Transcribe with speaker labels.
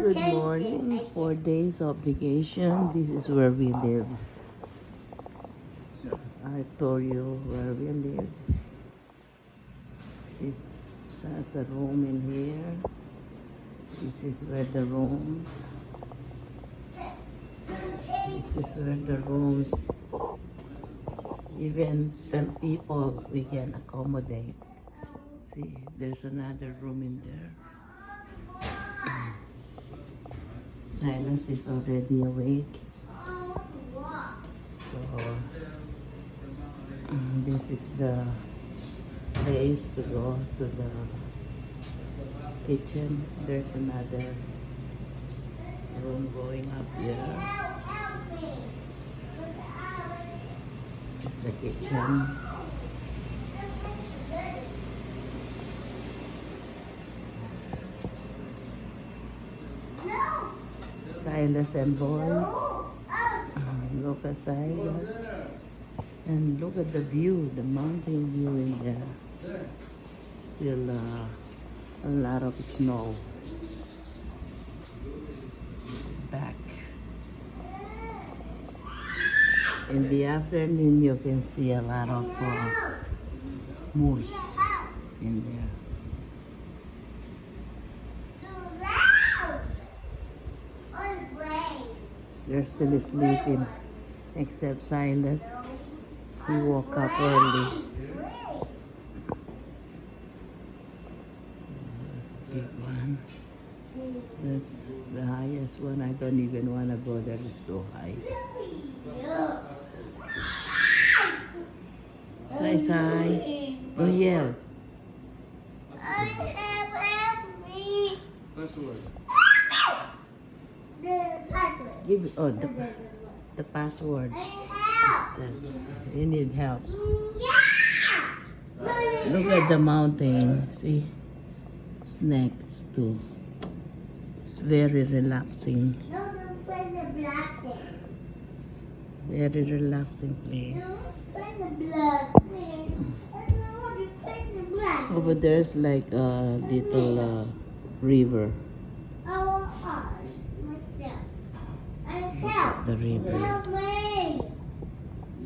Speaker 1: Good morning. 4 days of vacation. This is where we live. I told you where we live. It has a room in here. This is where the rooms. This is where the rooms. Even 10 people we can accommodate. See, there's another room in there. Silas is already awake. So this is the place to go to the kitchen. There's another room going up here. This is the kitchen. Silas and Boy. Look at Silas. And look at the view, the mountain view in there. Still a lot of snow. Back. In the afternoon, you can see a lot of moose in there. They're still sleeping, except Silas. He woke up early. Big one. That's the highest one. I don't even want to go there. It's so high. Sai. Don't yell.
Speaker 2: Password.
Speaker 1: Give it. Oh, the password. You need help. Look at the mountain. See, it's next to. It's very relaxing. Very relaxing place. Over there's like a little river. The river.